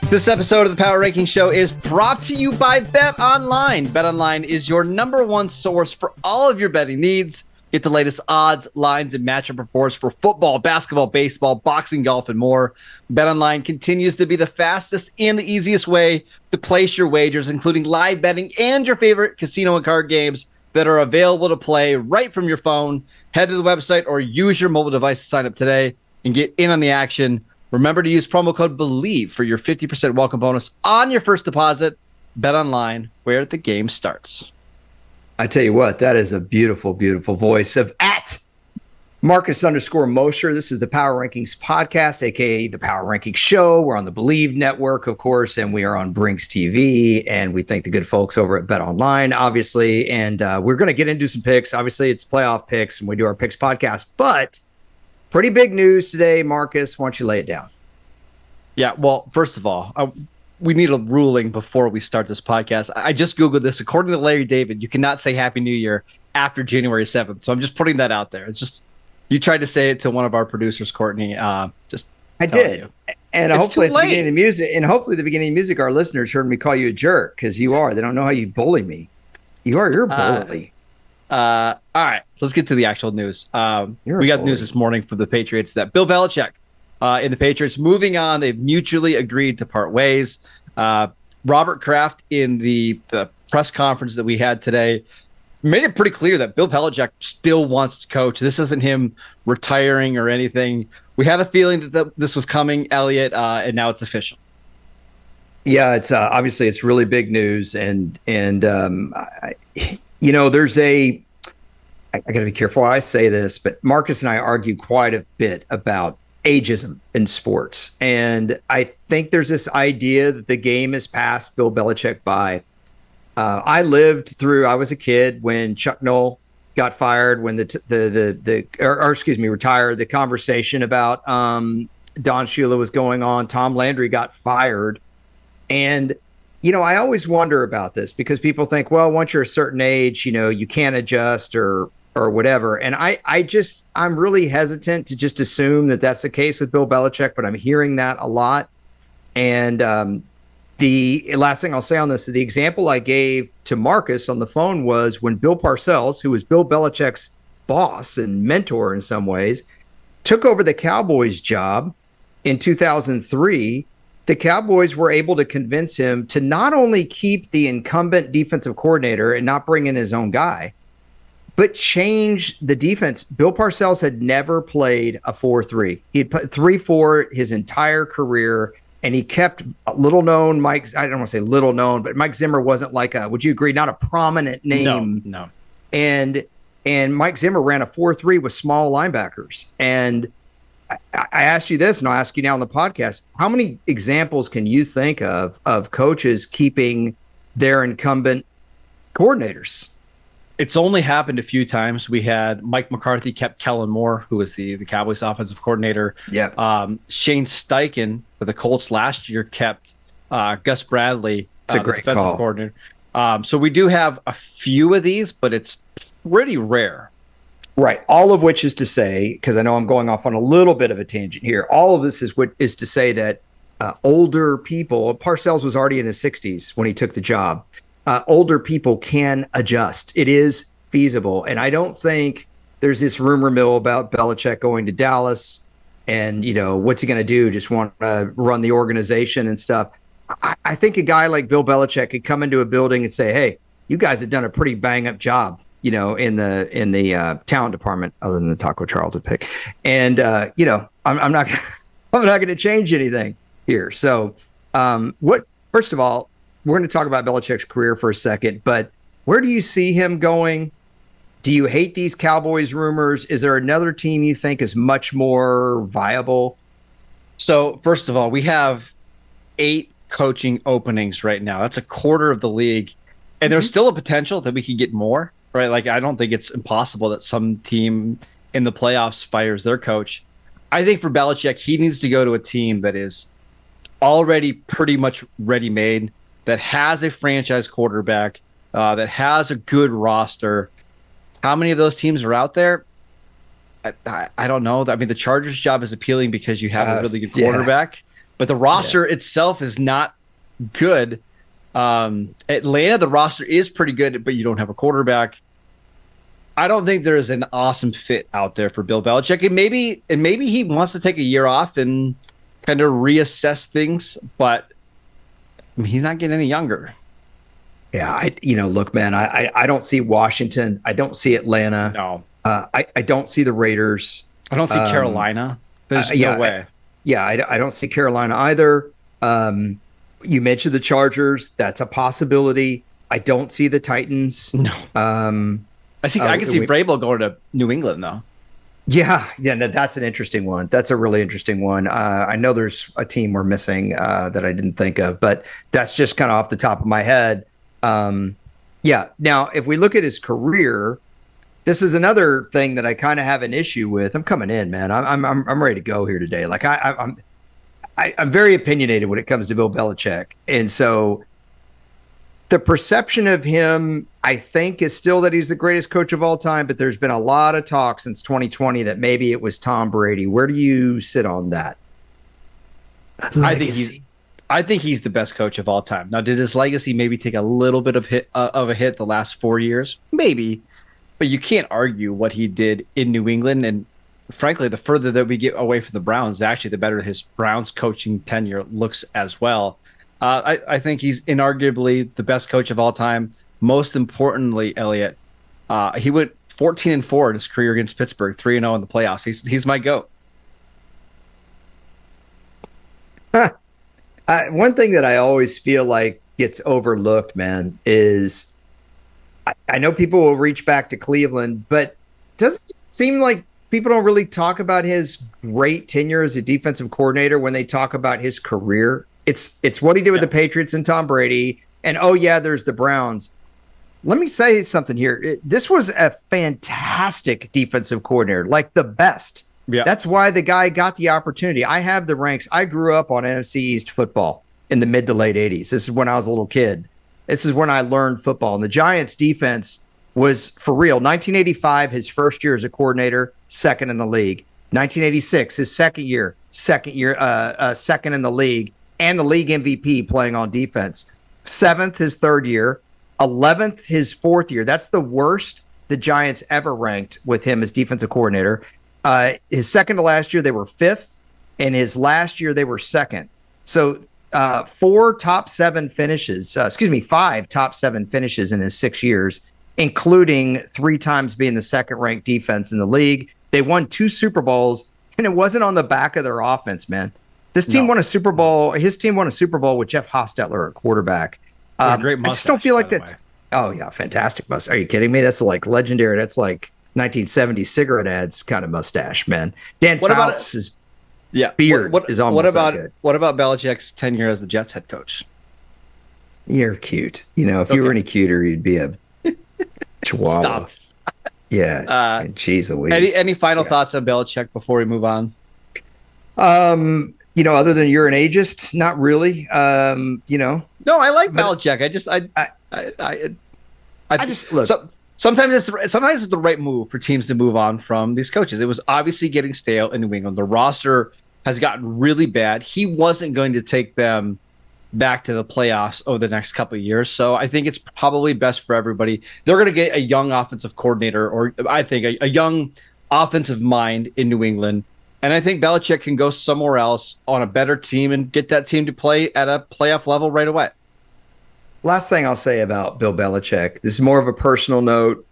This episode of the Power Ranking Show is brought to you by BetOnline. BetOnline is your number one source for all of your betting needs. Get the latest odds, lines, and matchup reports for football, basketball, baseball, boxing, golf, and more. BetOnline continues to be the fastest and the easiest way to place your wagers, including live betting and your favorite casino and card games that are available to play right from your phone. Head to the website or use your mobile device to sign up today and get in on the action. Remember to use promo code BELIEVE for your 50% welcome bonus on your first deposit. Bet online, where the game starts. I tell you what, that is a beautiful, beautiful voice of at Marcus_Mosher. This is the Power Rankings podcast, aka the Power Rankings Show. We're on the Believe Network, of course, and we are on Brinks TV. And we thank the good folks over at Bet Online, obviously. And we're going to get into some picks. Obviously, it's playoff picks, and we do our picks podcast. But pretty big news today, Marcus. Why don't you lay it down? Yeah, well, first of all, we need a ruling before we start this podcast. I just Googled this. According to Larry David, you cannot say Happy New Year after January 7th. So I'm just putting that out there. It's just, you tried to say it to one of our producers, Courtney. I did. You. And hopefully at the beginning of the music, the music, our listeners heard me call you a jerk, because you are. They don't know how you bully me. You're a bully. All right, let's get to the actual news. We got news this morning from the Patriots that Bill Belichick and the Patriots moving on. They've mutually agreed to part ways. Robert Kraft in the press conference that we had today made it pretty clear that Bill Belichick still wants to coach. This isn't him retiring or anything. We had a feeling that this was coming, Elliot, and now it's official. Yeah, it's obviously it's really big news, and there's I got to be careful how I say this, but Marcus and I argue quite a bit about ageism in sports. And I think there's this idea that the game has passed Bill Belichick by. I was a kid when Chuck Noll got fired, when retired. The conversation about Don Shula was going on. Tom Landry got fired. And I always wonder about this, because people think, well, once you're a certain age, you can't adjust or whatever. And I'm really hesitant to just assume that that's the case with Bill Belichick, but I'm hearing that a lot. And the last thing I'll say on this, the example I gave to Marcus on the phone was when Bill Parcells, who was Bill Belichick's boss and mentor in some ways, took over the Cowboys job in 2003. The Cowboys were able to convince him to not only keep the incumbent defensive coordinator and not bring in his own guy, but change the defense. Bill Parcells had never played a 4-3. He had played 3-4 his entire career, and he kept little known Mike. I don't want to say little known, but Mike Zimmer wasn't would you agree, not a prominent name? No. And Mike Zimmer ran a 4-3 with small linebackers. And I asked you this, and I'll ask you now on the podcast, how many examples can you think of coaches keeping their incumbent coordinators? It's only happened a few times. We had Mike McCarthy kept Kellen Moore, who was the Cowboys offensive coordinator. Yeah. Shane Steichen for the Colts last year kept Gus Bradley, a great defensive call. coordinator. So we do have a few of these, but it's pretty rare. Right. All of which is to say, because I know I'm going off on a little bit of a tangent here, all of this is to say that older people, Parcells was already in his 60s when he took the job. Older people can adjust. It is feasible. And I don't think there's this rumor mill about Belichick going to Dallas and, what's he going to do? Just want to run the organization and stuff. I think a guy like Bill Belichick could come into a building and say, hey, you guys have done a pretty bang up job, in the talent department, other than the Taco Charlton pick. And, I'm not going to change anything here. So first of all, we're going to talk about Belichick's career for a second, but where do you see him going Do you hate these Cowboys rumors? Is there another team you think is much more viable? So, first of all, we have 8 coaching openings right now. That's a quarter of the league. And there's Mhm. still a potential that we could get more, right? Like, I don't think it's impossible that some team in the playoffs fires their coach. I think for Belichick, he needs to go to a team that is already pretty much ready made, that has a franchise quarterback, that has a good roster. How many of those teams are out there? I don't know. I mean, the Chargers job is appealing because you have a really good Yeah, quarterback, but the yeah. roster itself is not good. Atlanta, the roster is pretty good, but you don't have a quarterback. I don't think there is an awesome fit out there for Bill Belichick, and maybe he wants to take a year off and kind of reassess things. But I mean, he's not getting any younger. Yeah, look, man, I don't see Washington. I don't see Atlanta. No, I don't see the Raiders. I don't see Um, Carolina. There's no yeah, way. yeah, I don't see Carolina either. You mentioned the Chargers. That's a possibility. I don't see the Titans. No, Um, I can see Vrabel going to New England though. yeah, no, that's an interesting one. That's a really interesting one. I know there's a team we're missing that I didn't think of, but that's just kind of off the top of my head. Yeah. Now, if we look at his career, this is another thing that I kind of have an issue with. I'm coming in, man. I'm ready to go here today. Like I'm very opinionated when it comes to Bill Belichick, and so the perception of him, I think, is still that he's the greatest coach of all time. But there's been a lot of talk since 2020 that maybe it was Tom Brady. Where do you sit on that? I think he's I think he's the best coach of all time. Now, did his legacy maybe take a little bit of a hit the last 4 years? Maybe, but you can't argue what he did in New England. And frankly, the further that we get away from the Browns, actually, the better his Browns coaching tenure looks as well. I think he's inarguably the best coach of all time. Most importantly, Elliot, he went 14-4 in his career against Pittsburgh, 3-0 in the playoffs. He's my goat. One thing that I always feel like gets overlooked, man, is I know people will reach back to Cleveland, but doesn't it seem like people don't really talk about his great tenure as a defensive coordinator when they talk about his career. It's what he did with Yeah. the Patriots and Tom Brady, and oh yeah, there's the Browns. Let me say something here. This was a fantastic defensive coordinator, like the best. Yeah. That's why the guy got the opportunity. I have the ranks. I grew up on NFC East football in the mid to late 80s. This is when I was a little kid. This is when I learned football. And the Giants defense was for real. 1985, his first year as a coordinator, second in the league. 1986, his second year, second in the league, and the league MVP playing on defense. Seventh, his third year. 11th, his fourth year. That's the worst the Giants ever ranked with him as defensive coordinator. His second to last year, they were fifth, and his last year, they were second. So five top seven finishes in his 6 years, including 3 times being the second ranked defense in the league. They won 2 Super Bowls, and it wasn't on the back of their offense, man. This team won a Super Bowl. His team won a Super Bowl with Jeff Hostetler at quarterback. What a great mustache, I just don't feel like by the that's. way. Oh yeah, fantastic mustache. Are you kidding me? That's like legendary. That's like 1970s cigarette ads kind of mustache, man. Dan What about Fouts' Yeah. beard is almost what about that good. what about Belichick's tenure as the Jets head coach? You're cute. If you were Okay. any cuter, you'd be a chihuahua. Stop. Yeah. Jeez Louise. Any final Yeah. thoughts on Belichick before we move on? Other than you're an ageist, not really. No, I like But- Belichick. I just look. Sometimes it's the right move for teams to move on from these coaches. It was obviously getting stale in New England. The roster has gotten really bad. He wasn't going to take them back to the playoffs over the next couple of years. So I think it's probably best for everybody. They're going to get a young offensive coordinator, or I think a young offensive mind in New England. And I think Belichick can go somewhere else on a better team and get that team to play at a playoff level right away. Last thing I'll say about Bill Belichick. This is more of a personal note.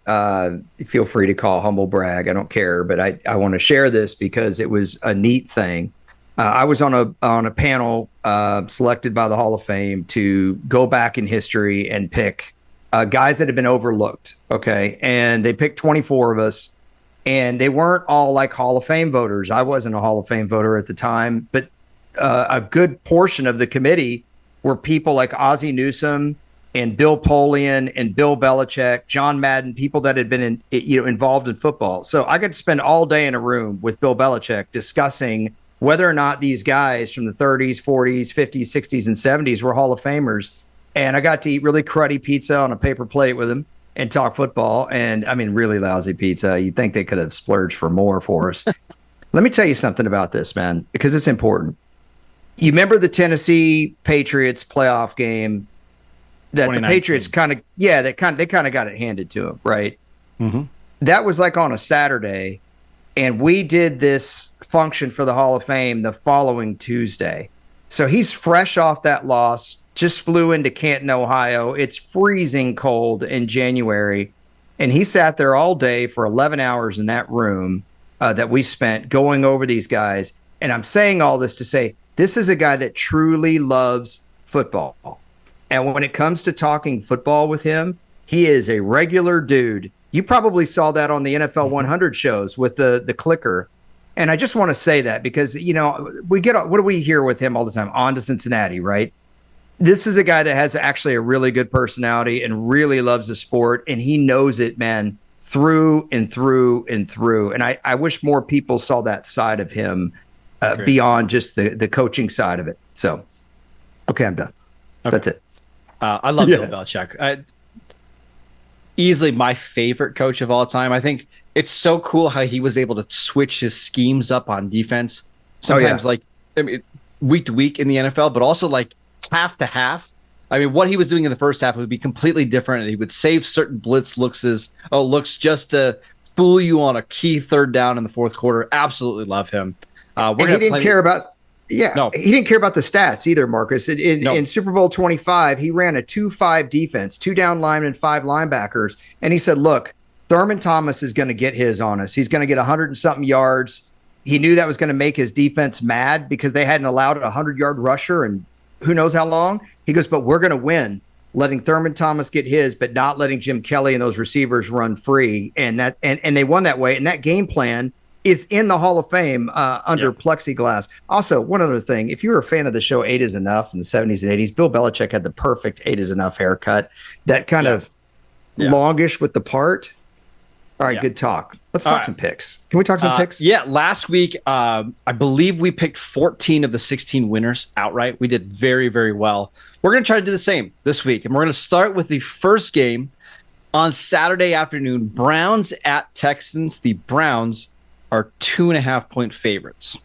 Feel free to call humble brag. I don't care, but I want to share this because it was a neat thing. I was on a panel selected by the Hall of Fame to go back in history and pick guys that have been overlooked. Okay. And they picked 24 of us, and they weren't all like Hall of Fame voters. I wasn't a Hall of Fame voter at the time, but a good portion of the committee were people like Ozzie Newsome and Bill Polian and Bill Belichick, John Madden, people that had been involved in football. So I got to spend all day in a room with Bill Belichick discussing whether or not these guys from the 30s, 40s, 50s, 60s, and 70s were Hall of Famers. And I got to eat really cruddy pizza on a paper plate with him and talk football. And I mean, really lousy pizza. You'd think they could have splurged for more for us. Let me tell you something about this, man, because it's important. You remember the Tennessee Patriots playoff game that the Patriots they kind of got it handed to them, right? Mm-hmm. That was like on a Saturday, and we did this function for the Hall of Fame the following Tuesday. So he's fresh off that loss, just flew into Canton, Ohio. It's freezing cold in January, and he sat there all day for 11 hours in that room that we spent going over these guys. And I'm saying all this to say, this is a guy that truly loves football. And when it comes to talking football with him, he is a regular dude. You probably saw that on the NFL 100 shows with the clicker. And I just want to say that because, we get, what do we hear with him all the time? On to Cincinnati, right? This is a guy that has actually a really good personality and really loves the sport. And he knows it, man, through and through and through. And I wish more people saw that side of him beyond just the coaching side of it. So, okay, I'm done. Okay. That's it. I love Bill Belichick. Easily my favorite coach of all time. I think it's so cool how he was able to switch his schemes up on defense. Sometimes week to week in the NFL, but also like half to half. I mean, what he was doing in the first half would be completely different. And he would save certain blitz looks just to fool you on a key third down in the fourth quarter. Absolutely love him. He didn't care about he didn't care about the stats either, Marcus. In Super Bowl 25, he ran a 2-5 defense, 2 down linemen, 5 linebackers. And he said, look, Thurman Thomas is going to get his on us. He's going to get 100 and something yards. He knew that was going to make his defense mad because they hadn't allowed a 100-yard rusher and who knows how long. He goes, but we're going to win, letting Thurman Thomas get his, but not letting Jim Kelly and those receivers run free. And they won that way. And that game plan is in the Hall of Fame under plexiglass. Also, one other thing, if you were a fan of the show 8 is Enough in the 70s and 80s, Bill Belichick had the perfect 8 is Enough haircut, that kind of longish with the part. All right, good talk. Let's talk some picks. Can we talk some picks? Yeah, last week, I believe we picked 14 of the 16 winners outright. We did very, very well. We're going to try to do the same this week, and we're going to start with the first game on Saturday afternoon, Browns at Texans. The Browns are 2.5-point favorites.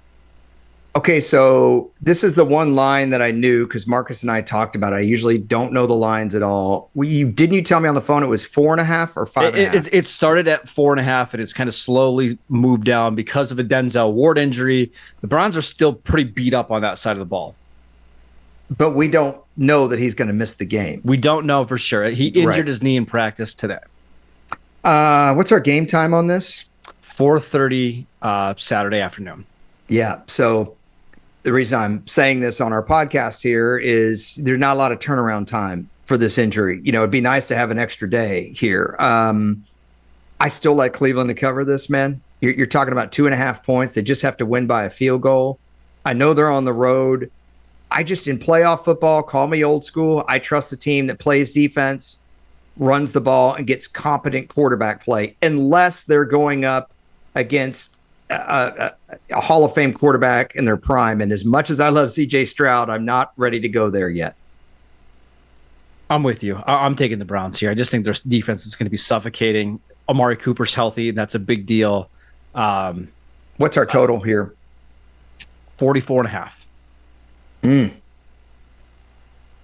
Okay, so this is the one line that I knew because Marcus and I talked about it. I usually don't know the lines at all. Didn't you tell me on the phone it was 4.5 or 5.5? It started at 4.5, and it's kind of slowly moved down because of a Denzel Ward injury. The Browns are still pretty beat up on that side of the ball. But we don't know that he's going to miss the game. We don't know for sure. He injured his knee in practice today. What's our game time on this? 4:30 Saturday afternoon. Yeah, so the reason I'm saying this on our podcast here is there's not a lot of turnaround time for this injury. It'd be nice to have an extra day here. I still like Cleveland to cover this, man. You're talking about 2.5 points. They just have to win by a field goal. I know they're on the road. In playoff football, call me old school. I trust the team that plays defense, runs the ball, and gets competent quarterback play, unless they're going up against a Hall of Fame quarterback in their prime. And as much as I love C.J. Stroud, I'm not ready to go there yet. I'm with you. I'm taking the Browns here. I just think their defense is going to be suffocating. Amari Cooper's healthy, and that's a big deal. What's our total here? 44.5.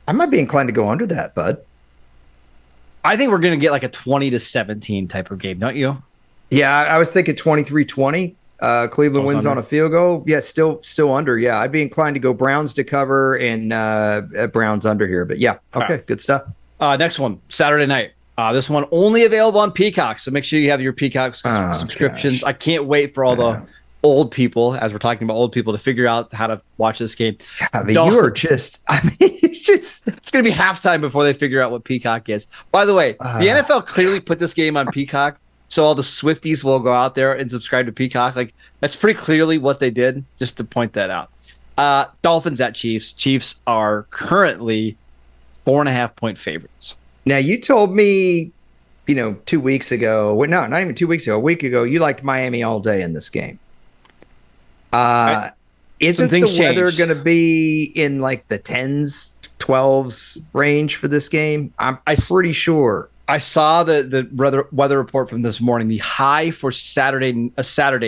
I might be inclined to go under that, bud. I think we're going to get like a 20-17 type of game, don't you? Yeah, I was thinking 23-20. Cleveland wins on a field goal. Yeah, still under. Yeah, I'd be inclined to go Browns to cover and Browns under here. But yeah, okay, good stuff. Next one, Saturday night. This one only available on Peacock, so make sure you have your Peacock subscriptions. I can't wait for all the old people, as we're talking about old people, to figure out how to watch this game. I mean, you are just, I mean, it's just, It's going to be halftime before they figure out what Peacock is. By the way, the NFL clearly put this game on Peacock, so all the Swifties will go out there and subscribe to Peacock. Like, that's pretty clearly what they did, just to point that out. Dolphins at Chiefs. Chiefs are currently 4.5-point favorites. now you told me, 2 weeks ago, well, no, not even 2 weeks ago, a week ago, you liked Miami all day in this game. Isn't the weather going to be in like the 10s, 12s range for this game? I'm pretty sure. I saw the weather report from this morning. The high for Saturday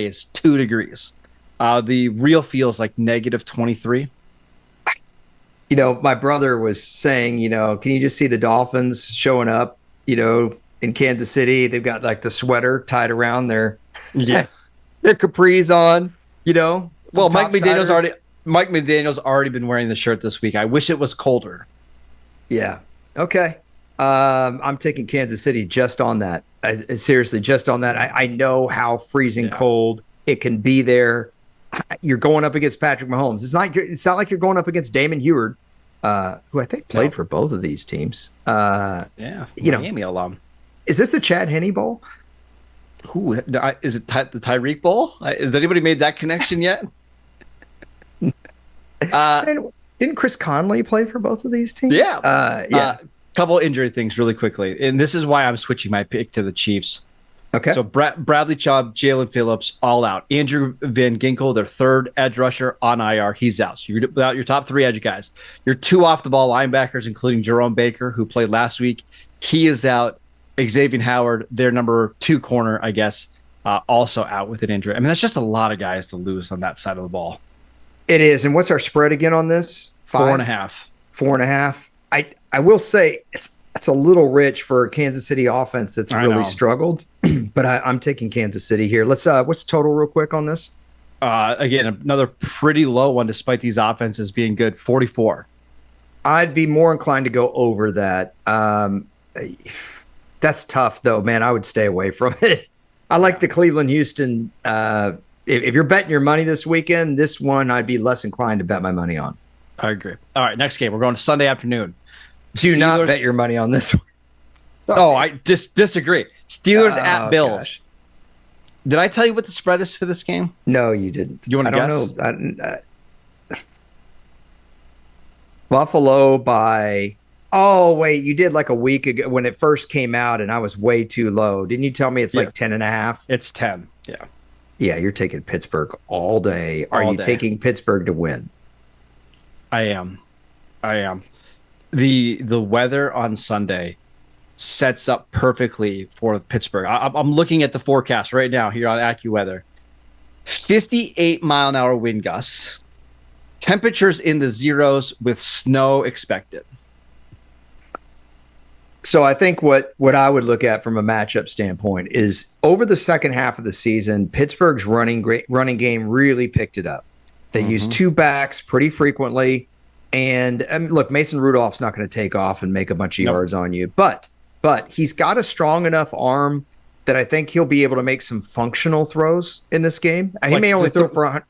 is 2 degrees. The real feel is like -23. My brother was saying, can you just see the Dolphins showing up, in Kansas City? They've got like the sweater tied around their capris on, Well, Mike McDaniel's already been wearing the shirt this week. I wish it was colder. Yeah. Okay. I'm taking Kansas City just on that. Seriously, just on that. I know how freezing cold it can be there. You're going up against Patrick Mahomes. It's not like you're going up against Damon Heward, who I think played for both of these teams. Miami alum. Is this the Chad Henne Bowl? Who is it? The Tyreek Bowl? Has anybody made that connection yet? Didn't Chris Conley play for both of these teams? Yeah. Couple injury things really quickly, and this is why I'm switching my pick to the Chiefs. Okay. So Bradley Chubb, Jalen Phillips, all out. Andrew Van Ginkel, their third edge rusher, on IR. He's out. So you're without your top 3 edge guys. Your 2 off-the-ball linebackers, including Jerome Baker, who played last week. He is out. Xavier Howard, their number 2 corner, I guess, also out with an injury. I mean, that's just a lot of guys to lose on that side of the ball. It is. And what's our spread again on this? 4.5. 4.5. I will say it's a little rich for a Kansas City offense that's really struggled, but I'm taking Kansas City here. What's the total real quick on this? Again, another pretty low one despite these offenses being good, 44. I'd be more inclined to go over that. That's tough though, man. I would stay away from it. I like the Cleveland Houston. If you're betting your money this weekend, this one I'd be less inclined to bet my money on. I agree. All right, next game. We're going to Sunday afternoon. Do not bet your money on this one. Sorry. Oh, I disagree. Steelers at Bills. Gosh. Did I tell you what the spread is for this game? No, you didn't. You want to guess? I don't know. Buffalo by... Oh, wait, you did like a week ago when it first came out, and I was way too low. Didn't you tell me it's like 10.5? It's 10, yeah. Yeah, you're taking Pittsburgh all day. Are you taking Pittsburgh to win? I am. The weather on Sunday sets up perfectly for Pittsburgh. I'm looking at the forecast right now here on AccuWeather. 58-mile-an-hour wind gusts. Temperatures in the zeros with snow expected. So I think what I would look at from a matchup standpoint is over the second half of the season, Pittsburgh's running game really picked it up. They use 2 backs pretty frequently. And look, Mason Rudolph's not going to take off and make a bunch of yards on you, but he's got a strong enough arm that I think he'll be able to make some functional throws in this game. He may only throw for 100.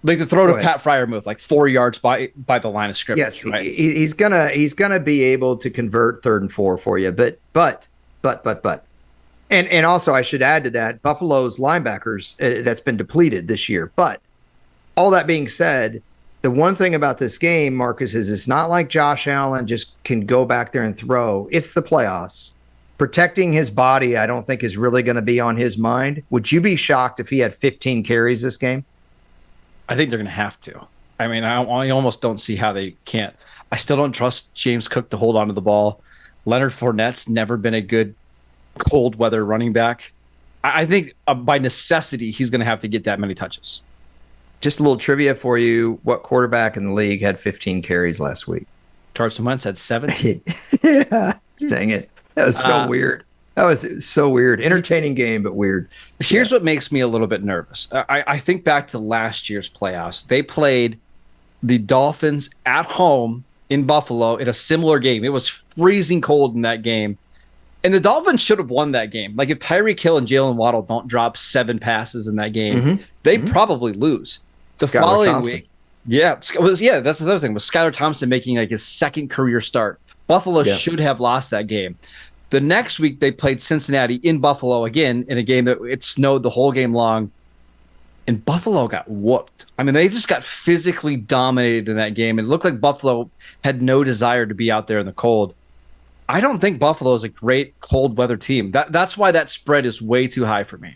Like the throw to Pat Freiermuth, like 4 yards by the line of scrimmage. Yes, right? he's gonna be able to convert 3rd and 4 for you. But, and also I should add to that, Buffalo's linebackers that's been depleted this year. But all that being said, the one thing about this game, Marcus, is it's not like Josh Allen just can go back there and throw. It's the playoffs. Protecting his body, I don't think is really going to be on his mind. Would you be shocked if he had 15 carries this game? I think they're going to have to. I mean, I almost don't see how they can't. I still don't trust James Cook to hold on to the ball. Leonard Fournette's never been a good cold weather running back. I think by necessity, he's going to have to get that many touches. Just a little trivia for you. What quarterback in the league had 15 carries last week? Carson Wentz had 17. Yeah, dang it. That was so weird. That was so weird. Entertaining game, but weird. Here's what makes me a little bit nervous. I think back to last year's playoffs. They played the Dolphins at home in Buffalo in a similar game. It was freezing cold in that game. And the Dolphins should have won that game. Like if Tyreek Hill and Jalen Waddle don't drop 7 passes in that game, they probably lose. The Skylar following Thompson. week, that's the other thing, was Skylar Thompson making like his second career start. Buffalo should have lost that game. The next week they played Cincinnati in Buffalo again in a game that it snowed the whole game long, and Buffalo got whooped. I mean, they just got physically dominated in that game. It looked like Buffalo had no desire to be out there in the cold. I don't think Buffalo is a great cold weather team. That's why that spread is way too high for me.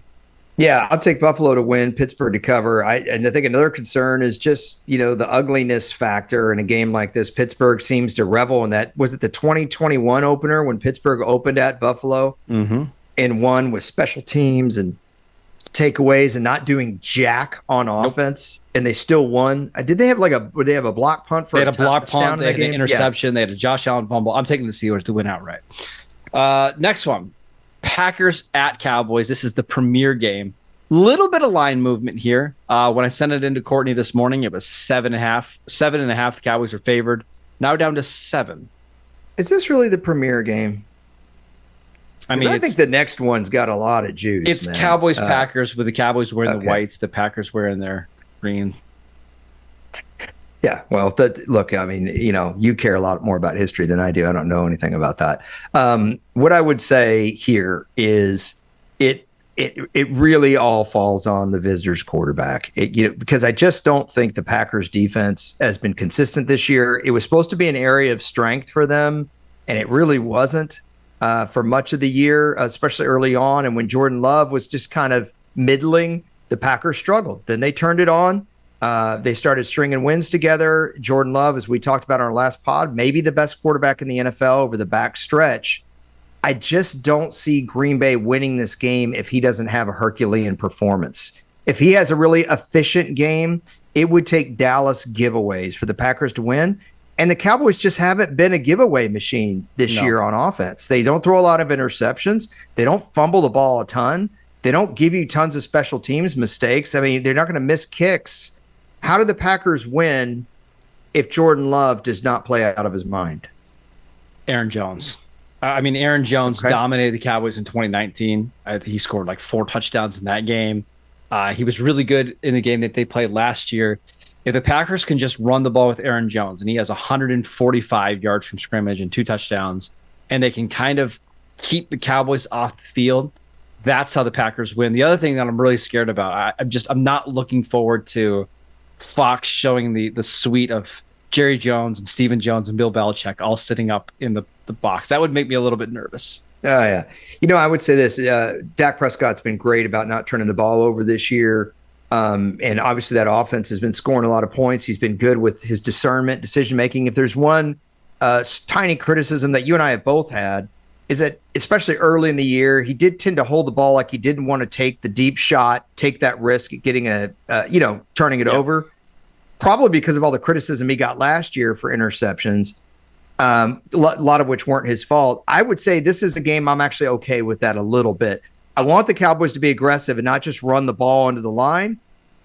Yeah, I'll take Buffalo to win, Pittsburgh to cover. And I think another concern is just, the ugliness factor in a game like this. Pittsburgh seems to revel in that. Was it the 2021 opener when Pittsburgh opened at Buffalo and won with special teams and takeaways and not doing jack on offense, and they still won? Did they have would they have a block punt for they had a block punt, they had an interception, they had a Josh Allen fumble. I'm taking the Steelers to win outright. Next one. Packers at Cowboys. This is the premier game. Little bit of line movement here. When I sent it into Courtney this morning, it was 7.5. 7.5. The Cowboys are favored. Now down to 7. Is this really the premier game? I mean, I think the next one's got a lot of juice. It's Cowboys Packers, with the Cowboys wearing the whites, the Packers wearing their green. Yeah, well, look, I mean, you care a lot more about history than I do. I don't know anything about that. What I would say here is it really all falls on the visitors' quarterback. Because I just don't think the Packers' defense has been consistent this year. It was supposed to be an area of strength for them, and it really wasn't for much of the year, especially early on. And when Jordan Love was just kind of middling, the Packers struggled. Then they turned it on. They started stringing wins together. Jordan Love, as we talked about on our last pod, maybe the best quarterback in the NFL over the back stretch. I just don't see Green Bay winning this game if he doesn't have a Herculean performance. If he has a really efficient game, it would take Dallas giveaways for the Packers to win. And the Cowboys just haven't been a giveaway machine this year on offense. They don't throw a lot of interceptions. They don't fumble the ball a ton. They don't give you tons of special teams mistakes. I mean, they're not going to miss kicks. How do the Packers win if Jordan Love does not play out of his mind? Aaron Jones. Aaron Jones dominated the Cowboys in 2019. He scored like 4 touchdowns in that game. He was really good in the game that they played last year. If the Packers can just run the ball with Aaron Jones, and he has 145 yards from scrimmage and 2 touchdowns, and they can kind of keep the Cowboys off the field, that's how the Packers win. The other thing that I'm really scared about, I'm not looking forward to Fox showing the suite of Jerry Jones and Stephen Jones and Bill Belichick all sitting up in the box. That would make me a little bit nervous. Oh, yeah. I would say this. Dak Prescott's been great about not turning the ball over this year. And obviously that offense has been scoring a lot of points. He's been good with his discernment, decision-making. If there's one tiny criticism that you and I have both had, is that especially early in the year, he did tend to hold the ball like he didn't want to take the deep shot, take that risk at getting turning it over. Probably because of all the criticism he got last year for interceptions, a lot of which weren't his fault. I would say this is a game I'm actually okay with that a little bit. I want the Cowboys to be aggressive and not just run the ball into the line.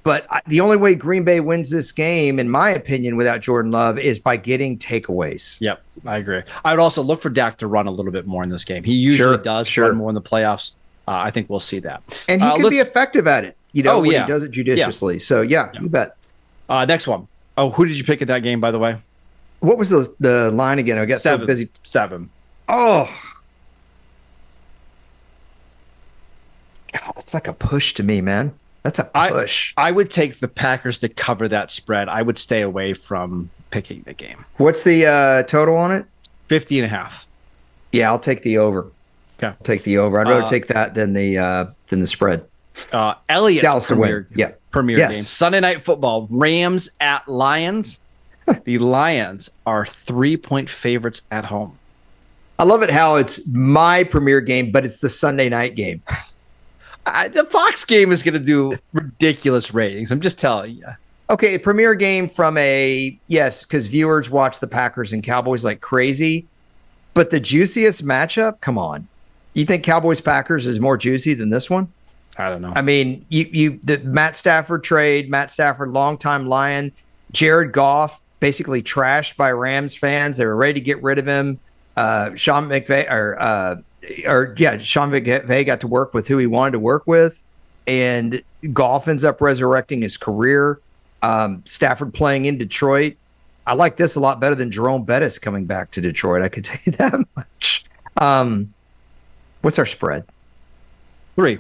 But the only way Green Bay wins this game, in my opinion, without Jordan Love, is by getting takeaways. Yep, I agree. I would also look for Dak to run a little bit more in this game. He usually does run more in the playoffs. I think we'll see that. And he can be effective at it, when he does it judiciously. Yeah. So, you bet. Next one. Oh, who did you pick at that game, by the way? What was the line again? I got 7. So busy. 7. Oh. God, that's like a push to me, man. That's a push. I would take the Packers to cover that spread. I would stay away from picking the game. What's the total on it? 50.5. Yeah, I'll take the over. Okay. I'll take the over. I'd rather take that than the spread. Elliot's Dallas premier game. Sunday Night Football. Rams at Lions. The Lions are 3-point favorites at home. I love it how it's my premier game, but it's the Sunday night game. The Fox game is going to do ridiculous ratings. I'm just telling you. Okay, a premier game from because viewers watch the Packers and Cowboys like crazy, but the juiciest matchup, come on. You think Cowboys-Packers is more juicy than this one? I don't know. I mean, the Matt Stafford trade, Matt Stafford, longtime Lion, Jared Goff, basically trashed by Rams fans. They were ready to get rid of him. Sean McVay Sean McVay got to work with who he wanted to work with, and Goff ends up resurrecting his career. Stafford playing in Detroit. I like this a lot better than Jerome Bettis coming back to Detroit. I could tell you that much. What's our spread? 3.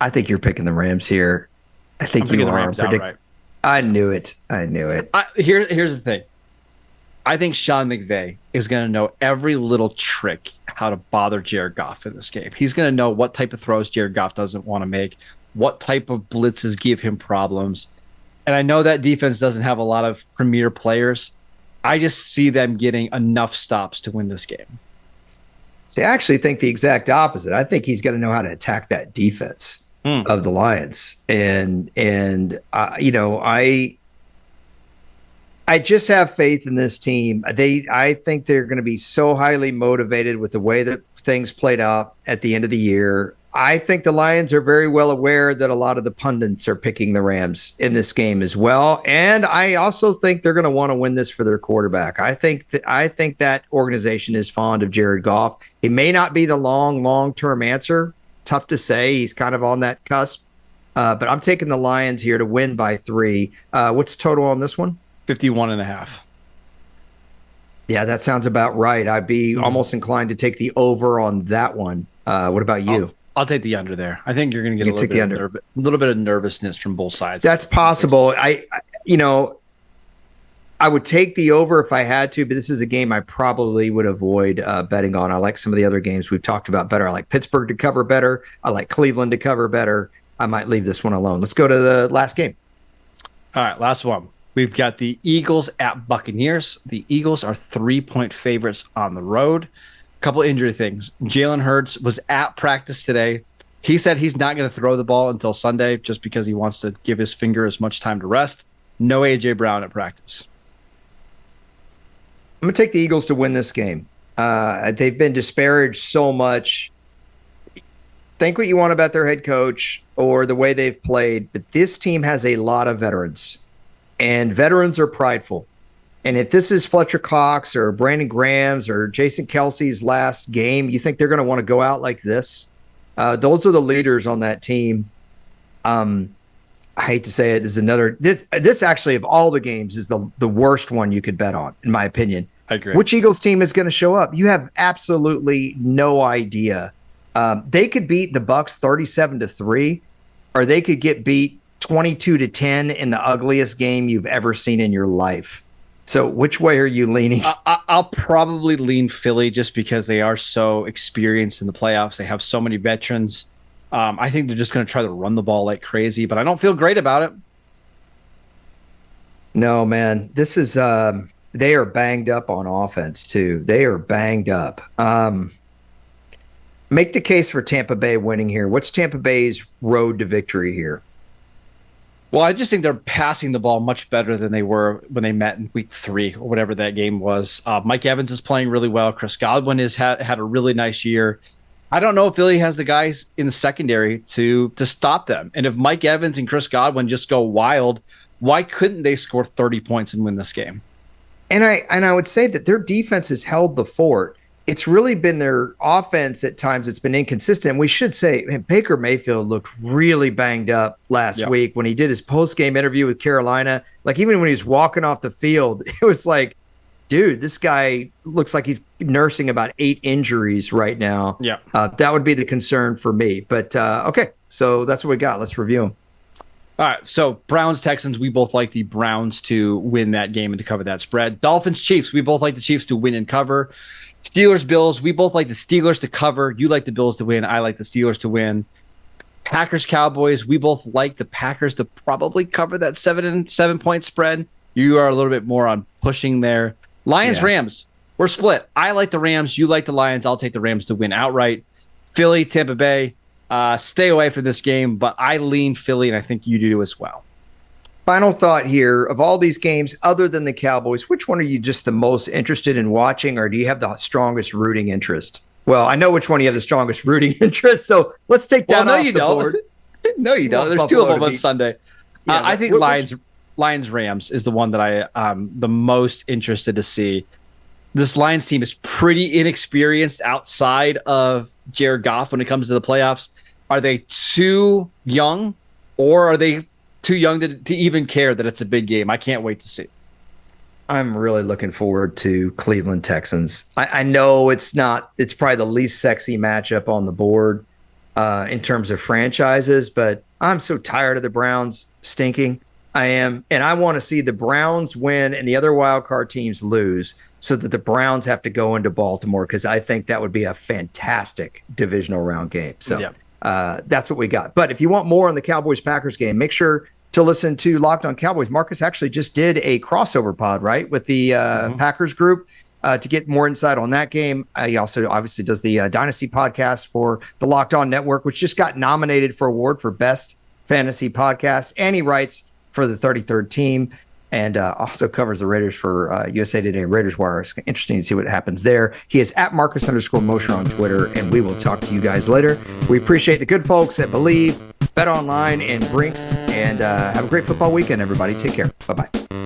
I think you're picking the Rams here. I think you are. Rams outright. I knew it. Here's the thing. I think Sean McVay is going to know every little trick how to bother Jared Goff in this game. He's going to know what type of throws Jared Goff doesn't want to make, what type of blitzes give him problems. And I know that defense doesn't have a lot of premier players. I just see them getting enough stops to win this game. See, I actually think the exact opposite. I think he's going to know how to attack that defense of the Lions. And I just have faith in this team. I think they're going to be so highly motivated with the way that things played out at the end of the year. I think the Lions are very well aware that a lot of the pundits are picking the Rams in this game as well. And I also think they're going to want to win this for their quarterback. I think that organization is fond of Jared Goff. He may not be the long-term answer. Tough to say. He's kind of on that cusp. But I'm taking the Lions here to win by 3. What's total on this one? 51.5. Yeah, that sounds about right. I'd be almost inclined to take the over on that one. What about you? I'll take the under there. I think you're going to get a little bit of nervousness from both sides. That's possible. I would take the over if I had to, but this is a game I probably would avoid betting on. I like some of the other games we've talked about better. I like Pittsburgh to cover better. I like Cleveland to cover better. I might leave this one alone. Let's go to the last game. All right, last one. We've got the Eagles at Buccaneers. The Eagles are 3-point favorites on the road. Couple injury things. Jalen Hurts was at practice today. He said he's not going to throw the ball until Sunday just because he wants to give his finger as much time to rest. No A.J. Brown at practice. I'm going to take the Eagles to win this game. They've been disparaged so much. Think what you want about their head coach or the way they've played, but this team has a lot of veterans, and veterans are prideful. And if this is Fletcher Cox or Brandon Graham's or Jason Kelsey's last game, you think they're going to want to go out like this? Those are the leaders on that team. I hate to say it, this actually of all the games is the worst one you could bet on, in my opinion. I agree. Which Eagles team is going to show up? You have absolutely no idea. They could beat the Bucs 37-3, or they could get beat 22-10 in the ugliest game you've ever seen in your life. So which way are you leaning? I'll probably lean Philly just because they are so experienced in the playoffs. They have so many veterans. I think they're just going to try to run the ball like crazy, but I don't feel great about it. No, man. This is they are banged up on offense too. They are banged up. Make the case for Tampa Bay winning here. What's Tampa Bay's road to victory here? Well, I just think they're passing the ball much better than they were when they met in week 3 or whatever that game was. Mike Evans is playing really well. Chris Godwin has had a really nice year. I don't know if Philly has the guys in the secondary to stop them. And if Mike Evans and Chris Godwin just go wild, why couldn't they score 30 points and win this game? And I would say that their defense has held the fort. It's really been their offense at times. It's been inconsistent. We should say, man, Baker Mayfield looked really banged up last week when he did his post-game interview with Carolina. Like, even when he was walking off the field, it was like, dude, this guy looks like he's nursing about 8 injuries right now. Yeah. That would be the concern for me. But, okay, so that's what we got. Let's review them. All right, so Browns-Texans, we both like the Browns to win that game and to cover that spread. Dolphins-Chiefs, we both like the Chiefs to win and cover. Steelers-Bills, we both like the Steelers to cover. You like the Bills to win. I like the Steelers to win. Packers-Cowboys, we both like the Packers to probably cover that 7-point spread. You are a little bit more on pushing there. Lions-Rams, we're split. I like the Rams. You like the Lions. I'll take the Rams to win outright. Philly, Tampa Bay, stay away from this game, but I lean Philly, and I think you do as well. Final thought here. Of all these games, other than the Cowboys, which one are you just the most interested in watching, or do you have the strongest rooting interest? Well, I know which one you have the strongest rooting interest, so let's take that off the board. No, you don't. There's Buffalo 2 of them on Sunday. Yeah, I think Lions-Rams is the one that I'm the most interested to see. this Lions team is pretty inexperienced outside of Jared Goff when it comes to the playoffs. Are they too young, or are they too young to even care that it's a big game? I can't wait to see. I'm really looking forward to Cleveland Texans. I know it's probably the least sexy matchup on the board in terms of franchises, but I'm so tired of the Browns stinking. I am, and I want to see the Browns win and the other wild card teams lose so that the Browns have to go into Baltimore, because I think that would be a fantastic divisional round game. So that's what we got. But if you want more on the Cowboys-Packers game, make sure to listen to Locked on Cowboys. Marcus actually just did a crossover pod, right, with the Packers group to get more insight on that game. He also obviously does the Dynasty podcast for the Locked On Network, which just got nominated for award for Best Fantasy Podcast. And he writes for the 33rd Team, and also covers the Raiders for USA Today and Raiders Wire. It's interesting to see what happens there. He is at Marcus_Mosher on Twitter, and we will talk to you guys later. We appreciate the good folks at Believe, Bet Online, and Brinks, and have a great football weekend, everybody. Take care. Bye-bye.